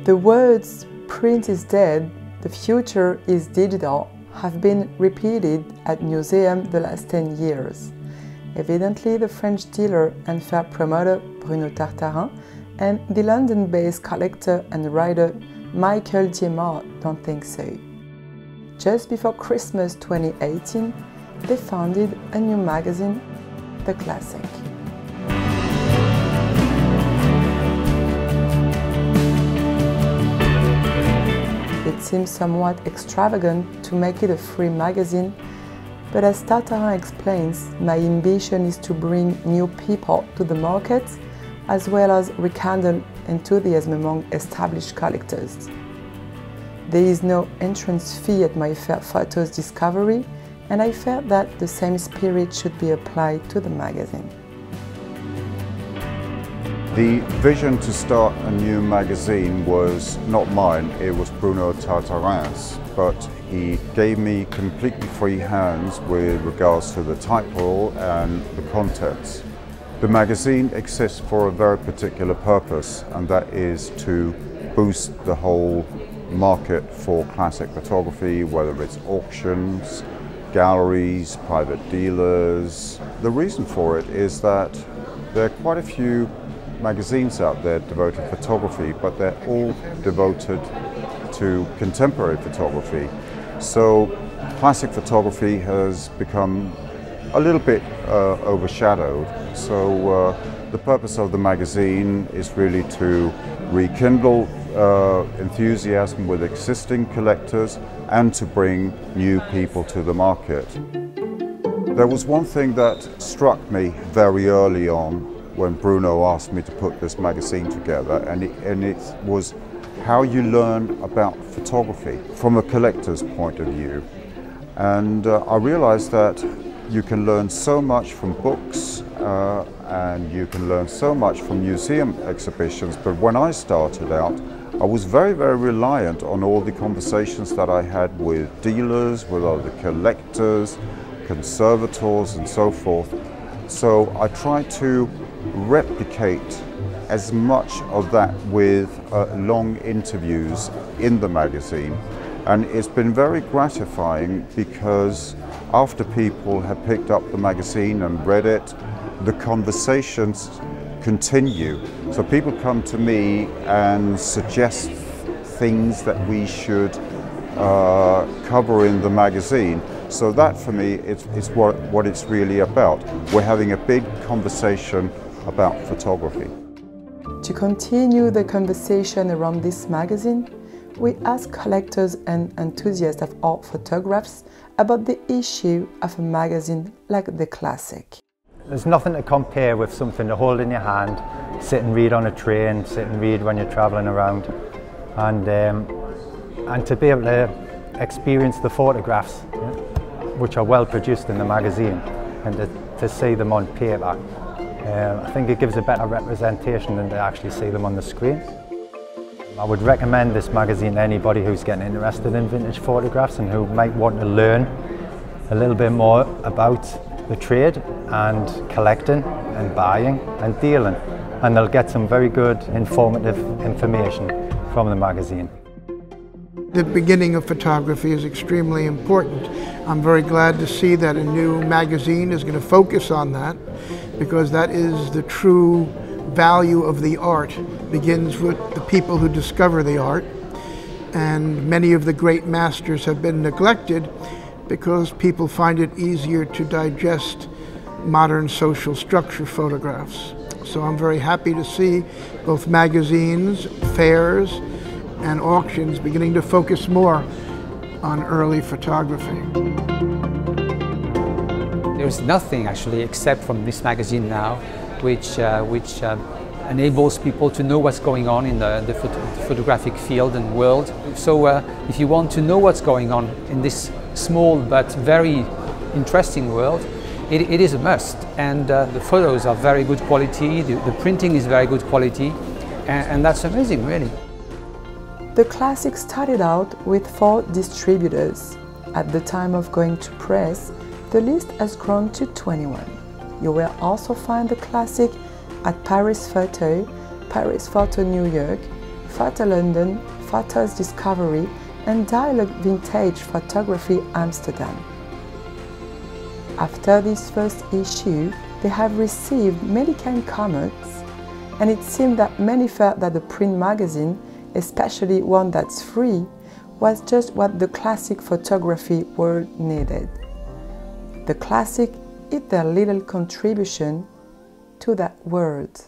The words "print is dead, the future is digital" have been repeated at museums the last 10 years. Evidently, the French dealer and fair promoter Bruno Tartarin and the London-based collector and writer Michael Diemar don't think so. Just before Christmas 2018, they founded a new magazine, The Classic. It seems somewhat extravagant to make it a free magazine, but as Tartarin explains, my ambition is to bring new people to the market, as well as rekindle enthusiasm among established collectors. There is no entrance fee at my photos discovery, and I felt that the same spirit should be applied to the magazine. The vision to start a new magazine was not mine, it was Bruno Tartarin's, but he gave me completely free hands with regards to the title and the contents. The magazine exists for a very particular purpose, and that is to boost the whole market for classic photography, whether it's auctions, galleries, private dealers. The reason for it is that there are quite a few magazines out there devoted to photography, but they're all devoted to contemporary photography. So classic photography has become a little bit overshadowed. So the purpose of the magazine is really to rekindle enthusiasm with existing collectors and to bring new people to the market. There was one thing that struck me very early on when Bruno asked me to put this magazine together, and it was how you learn about photography from a collector's point of view. And I realized that you can learn so much from books and you can learn so much from museum exhibitions, but when I started out, I was very, very reliant on all the conversations that I had with dealers, with other collectors, conservators and so forth. So I tried to replicate as much of that with long interviews in the magazine, and it's been very gratifying because after people have picked up the magazine and read it, the conversations continue. So people come to me and suggest things that we should cover in the magazine. So that for me is what it's really about. We're having a big conversation about photography. To continue the conversation around this magazine, we ask collectors and enthusiasts of art photographs about the issue of a magazine like The Classic. There's nothing to compare with something to hold in your hand, sit and read on a train, sit and read when you're travelling around, and to be able to experience the photographs, which are well produced in the magazine, and to see them on paper. I think it gives a better representation than to actually see them on the screen. I would recommend this magazine to anybody who's getting interested in vintage photographs and who might want to learn a little bit more about the trade and collecting and buying and dealing, and they'll get some very good informative information from the magazine. The beginning of photography is extremely important. I'm very glad to see that a new magazine is going to focus on that, because that is the true value of the art. It begins with the people who discover the art, and many of the great masters have been neglected because people find it easier to digest modern social structure photographs. So I'm very happy to see both magazines, fairs, and auctions beginning to focus more on early photography. There's nothing actually except from this magazine now which enables people to know what's going on in the photographic field and world. So if you want to know what's going on in this small but very interesting world, it is a must. And the photos are very good quality, the printing is very good quality, and that's amazing, really. The Classic started out with 4 distributors. At the time of going to press, the list has grown to 21. You will also find The Classic at Paris Photo New York, Photo London, Photos Discovery and Dialogue Vintage Photography Amsterdam. After this first issue, they have received many kind comments, and it seemed that many felt that the print magazine, especially one that's free, was just what the classic photography world needed. The classic is their little contribution to that world.